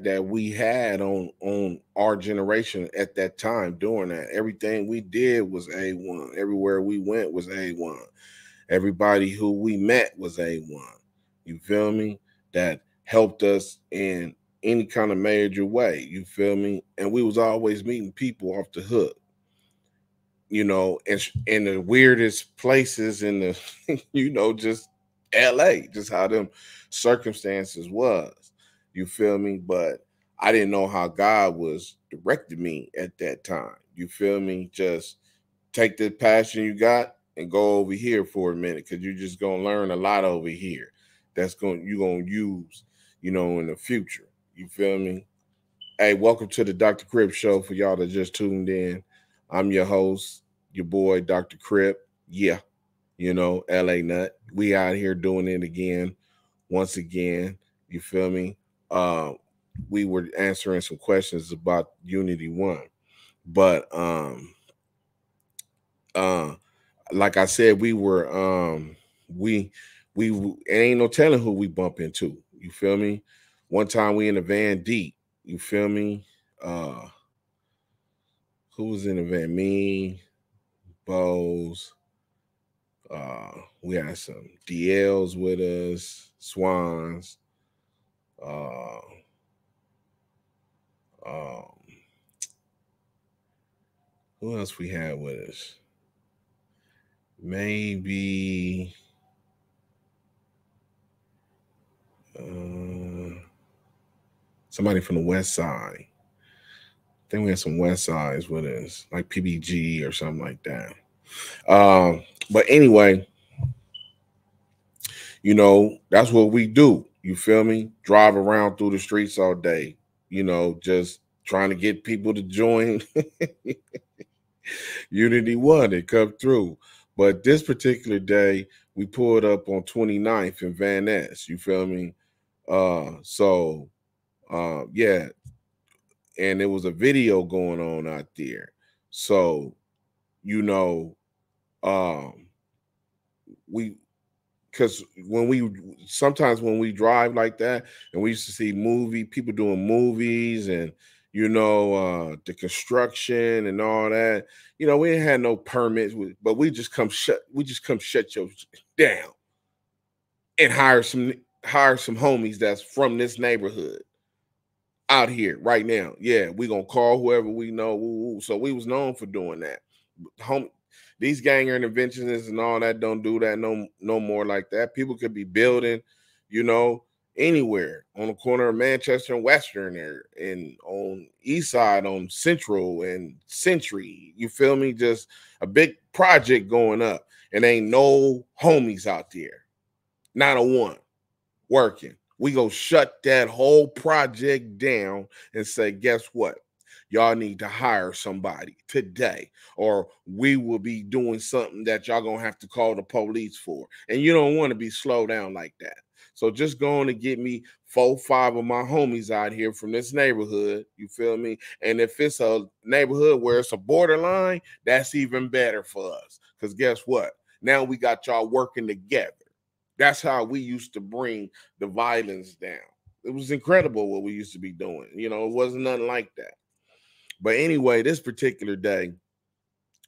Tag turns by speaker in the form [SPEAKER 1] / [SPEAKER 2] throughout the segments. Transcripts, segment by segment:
[SPEAKER 1] that we had on our generation at that time doing that. Everything we did was A1. Everywhere we went was A1. Everybody who we met was A1. You feel me? That helped us in any kind of major way. You feel me? And we was always meeting people off the hook, in the weirdest places in the, just LA, just how them circumstances was. You feel me? But I didn't know how God was directing me at that time. You feel me? Just take the passion you got and go over here for a minute, because you're just gonna learn a lot over here. You're gonna use, in the future. You feel me? Hey, welcome to the Dr. Crip Show for y'all that just tuned in. I'm your host, your boy, Dr. Crip. Yeah, LA Nut. We out here doing it again, once again. You feel me? Uh, we were answering some questions about Unity One. But uh like I said, we it ain't no telling who we bump into. You feel me? One time we in the van deep. You feel me? Uh who was in the van? Me, Bose. We had some DLs with us, Swans. Uh, um, who else we had with us? Maybe somebody from the West Side. I think we had some West Sides with us, like PBG or something like that. But anyway, that's what we do. You feel me? Drive around through the streets all day, just trying to get people to join Unity One and come through. But this particular day, we pulled up on 29th in Van Ness. You feel me? Yeah, and there was a video going on out there. So, you know, um, we because sometimes when we drive like that, and we used to see people doing movies, and the construction and all that. We didn't have no permits, but we just come shut your down and hire some homies that's from this neighborhood out here right now. Yeah, we gonna call whoever we know. Woo. So we was known for doing that. Home, these gang interventionists and all that don't do that no more like that. People could be building, anywhere on the corner of Manchester and Western there, and on East Side on Central and Century. You feel me? Just a big project going up, and ain't no homies out there, not a one working. We go shut that whole project down and say, guess what? Y'all need to hire somebody today, or we will be doing something that y'all gonna have to call the police for. And you don't want to be slowed down like that. So just going to get me 4-5 of my homies out here from this neighborhood. You feel me? And if it's a neighborhood where it's a borderline, that's even better for us. Because guess what? Now we got y'all working together. That's how we used to bring the violence down. It was incredible what we used to be doing. It wasn't nothing like that. But anyway, this particular day,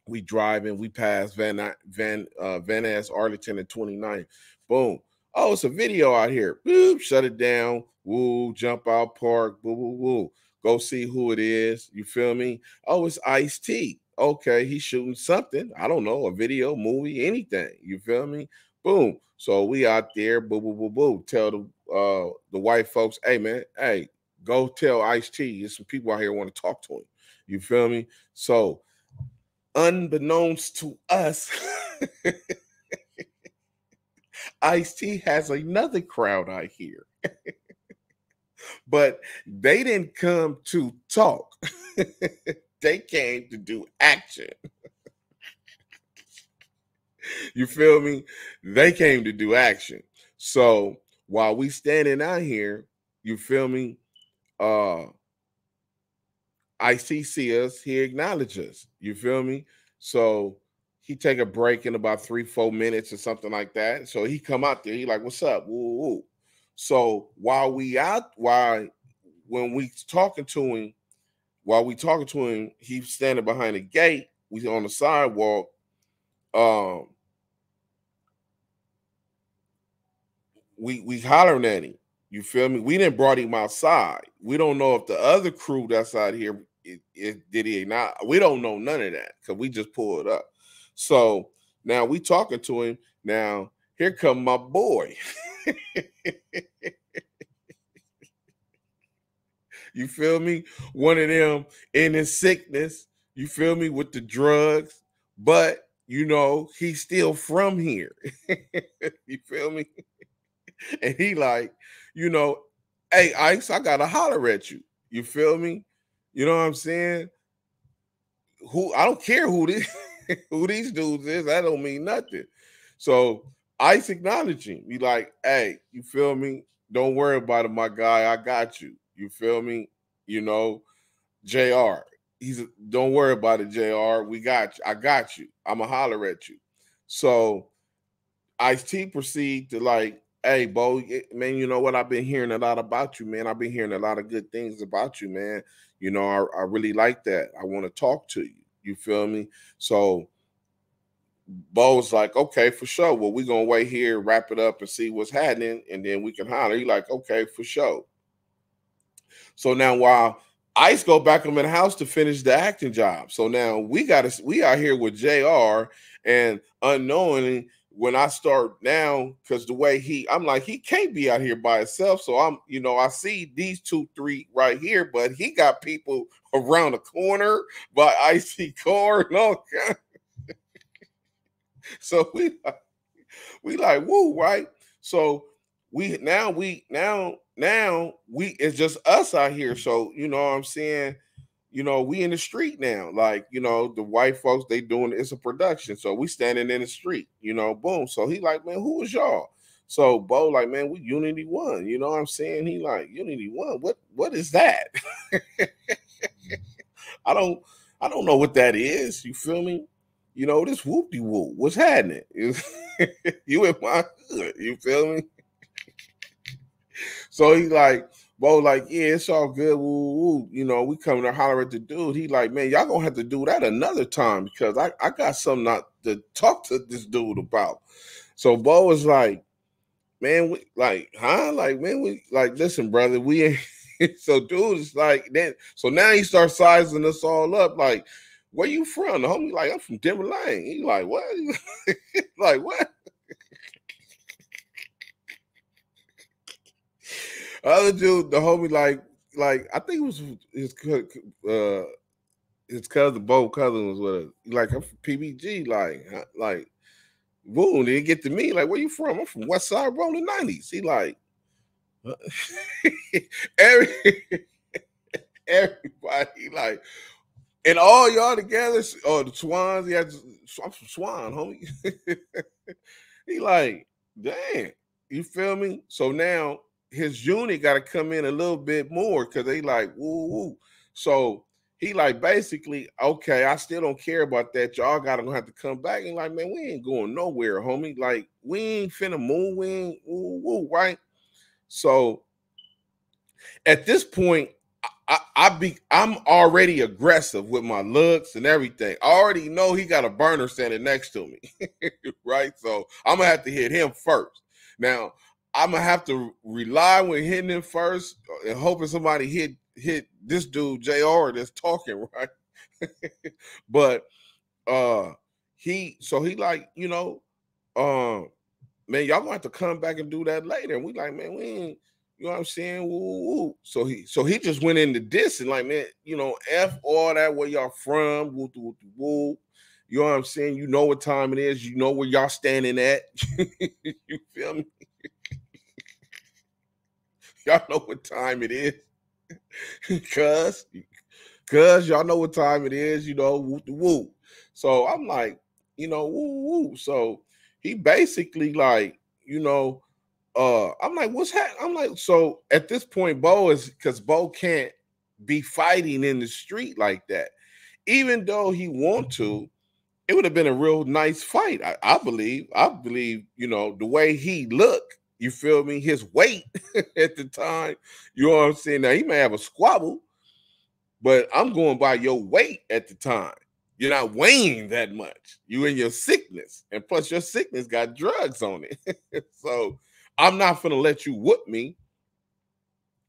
[SPEAKER 1] we driving, we pass Van Ness, Arlington, and 29th. Boom. Oh, it's a video out here. Boop, shut it down. Woo, jump out park. Woo, woo, woo. Go see who it is. You feel me? Oh, it's Ice-T. Okay, he's shooting something. I don't know, a video, movie, anything. You feel me? Boom. So we out there, boo, boo, boo, boo. Tell the white folks, hey man, hey, go tell Ice-T. There's some people out here want to talk to him. You feel me? So, unbeknownst to us, Ice-T has another crowd out here. But they didn't come to talk. They came to do action. You feel me? They came to do action. So while we standing out here, you feel me? Ice-T see us, he acknowledges us. You feel me? So he take a break in about 3-4 minutes or something like that. So he come out there, he like, what's up? Woo, woo. So while when we talking to him, while we talking to him, he's standing behind the gate. We on the sidewalk. We hollering at him. You feel me? We didn't brought him outside. We don't know if the other crew that's out here did he not. We don't know none of that because we just pulled up. So now we talking to him. Now here come my boy. You feel me? One of them in his sickness. You feel me, with the drugs, but you know he's still from here. You feel me? And he like, you know, hey Ice, I gotta holler at you. You feel me? You know what I'm saying? Who I don't care who this who these dudes is. That don't mean nothing. So Ice acknowledged him. He like, hey, you feel me? Don't worry about it, my guy. I got you. You feel me? You know, JR. Don't worry about it, JR. We got you. I got you. I'ma holler at you. So Ice-T proceed to like, hey, Bo, man, you know what? I've been hearing a lot about you, man. I've been hearing a lot of good things about you, man. You know, I really like that. I want to talk to you. You feel me? So Bo's like, okay, for sure. Well, we're gonna wait here, wrap it up, and see what's happening, and then we can holler. He like, okay, for sure. So now while Ice go back in the house to finish the acting job. So now we out here with JR, and unknowingly, when I start now, because the way I'm like, he can't be out here by himself. So I'm, you know, I see these 2, 3 right here, but he got people around the corner by Icy car and all kind. So we like, woo, right? So now it's just us out here. So you know what I'm saying? You know, we in the street now. Like, you know, the white folks, they doing it's a production. So we standing in the street, you know, boom. So he like, man, who is y'all? So Bo like, man, we Unity One. You know what I'm saying? He like, Unity One. What is that? I don't know what that is. You feel me? You know, this whoop-de-whoop. What's happening? You in my hood. You feel me? So he like, Bo, like, yeah, it's all good. Woo, woo. You know, we coming to holler at the dude. He like, man, y'all gonna have to do that another time because I got something not to talk to this dude about. So Bo was like, man, we like, huh? Like, man, we like, listen, brother, we ain't. So dude is like, then so now he starts sizing us all up. Like, where you from? The homie like, I'm from Denver Lane. He like, what? Like, what? Other dude, the homie like I think it was his cousin, Bo cousin was with us. Like, I'm from PBG, like boom, didn't get to me. Like, where you from? I'm from West Side Rolling 90s. He like everybody like, and all y'all together. Oh, the Swans. I'm from Swan, homie. He like, dang, you feel me? So now his unit got to come in a little bit more because they like, woo woo. So he like, basically, okay, I still don't care about that. Y'all gotta have to come back. And like, man, we ain't going nowhere, homie. Like, we ain't finna move. We ain't woo woo, right? So at this point, I'm already aggressive with my looks and everything. I already know he got a burner standing next to me, right? So I'm gonna have to hit him first. Now I'm gonna have to rely on hitting him first and hoping somebody hit this dude JR that's talking, right? But he like, you know, man, y'all gonna have to come back and do that later. And we like, man, we ain't, you know what I'm saying? Woo, woo. So he just went into this and like, man, you know, F all that, where y'all from, woo, woo, woo. You know what I'm saying? You know what time it is. You know where y'all standing at. You feel me? Y'all know what time it is. Cuz y'all know what time it is, you know, woo, woo. So I'm like, you know, woo, woo. So he basically like, you know, I'm like, what's happening? I'm like, so at this point, Bo is, because Bo can't be fighting in the street like that. Even though he want to, it would have been a real nice fight. I believe, you know, the way he looked, You feel me? His weight at the time. You know what I'm saying? Now he may have a squabble, but I'm going by your weight at the time. You're not weighing that much. You in your sickness. And plus your sickness got drugs on it. So I'm not gonna let you whoop me,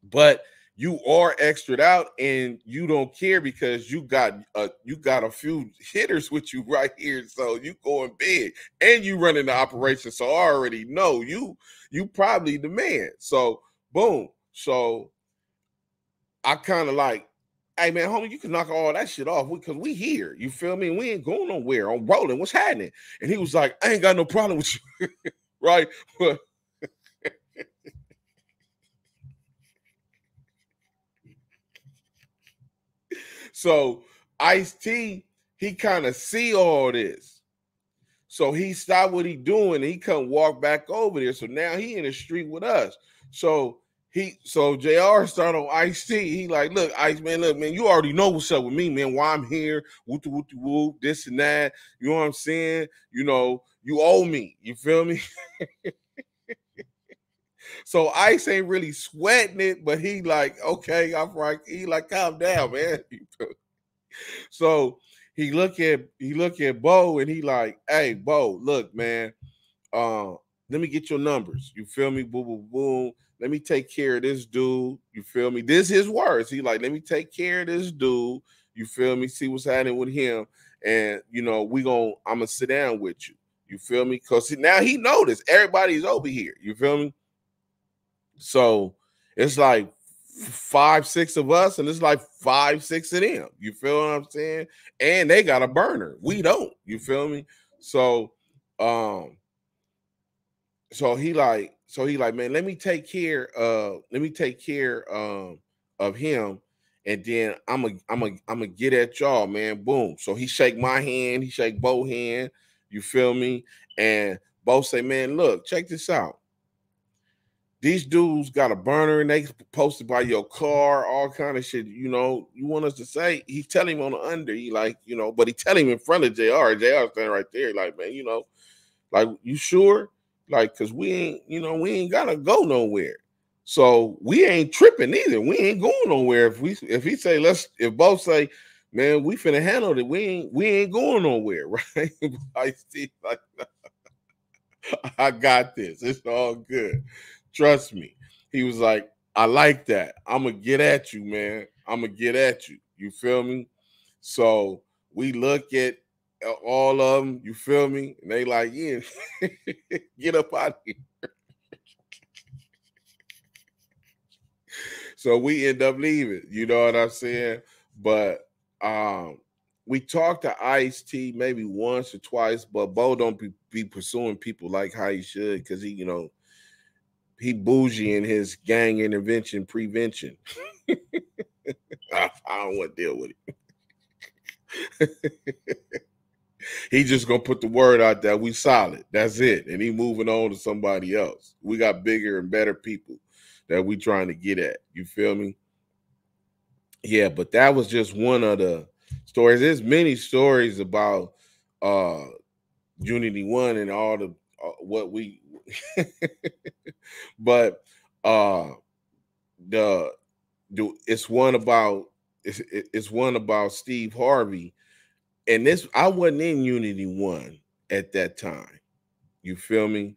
[SPEAKER 1] but you are extra out and you don't care because you got a few hitters with you right here. So you going big and you running the operation. So I already know you probably the man. So boom. So I kind of like, hey man, homie, you can knock all that shit off because we here. You feel me? We ain't going nowhere. I'm rolling. What's happening? And he was like, I ain't got no problem with you. Right? But so Ice-T, he kind of see all this. So he stopped what he doing and he come walk back over there. So now he in the street with us. So JR started on Ice-T. He like, look, Ice man, look, man, you already know what's up with me, man. Why I'm here, whoop whoop whoop, this and that. You know what I'm saying? You know, you owe me. You feel me? So Ice ain't really sweating it, but he like, okay, I'm right. He like, calm down, man. So he look at Bo and he like, hey, Bo, look, man, uh, let me get your numbers. You feel me? Boom, boom, boom. Let me take care of this dude. You feel me? This is his words. He like, let me take care of this dude. You feel me? See what's happening with him. And you know, I'm gonna sit down with you. You feel me? Because now he noticed everybody's over here. You feel me? So it's like 5-6 of us, and it's like 5-6 of them. You feel what I'm saying? And they got a burner. We don't. You feel me? So um so he like, man, let me take care of him, and then I'm a get at y'all, man. Boom. So he shake my hand, he shake Bo hand, you feel me? And Bo say, man, look, check this out. These dudes got a burner and they posted by your car, all kind of shit. You know, you want us to say, he tell him on the under, he like, you know, but he tell him in front of JR. JR standing right there, like, man, you know, like, you sure? Like, cause we ain't gotta go nowhere. So we ain't tripping either. We ain't going nowhere. If both say, man, we finna handle it, we ain't going nowhere, right? I see, like, I got this. It's all good. Trust me. He was like, I like that. I'm gonna get at you, man. I'm gonna get at you. You feel me? So we look at all of them, you feel me? And they like, yeah, get up out of here. So we end up leaving. You know what I'm saying? But we talked to Ice-T maybe once or twice, but Bo don't be pursuing people like how he should, because he bougie in his gang intervention prevention. I don't want to deal with it. He just gonna put the word out there. We solid. That's it. And he moving on to somebody else. We got bigger and better people that we trying to get at. You feel me? Yeah, but that was just one of the stories. There's many stories about Unity One and all the what we but the it's one about it's one about Steve Harvey, and this I wasn't in Unity One at that time. You feel me?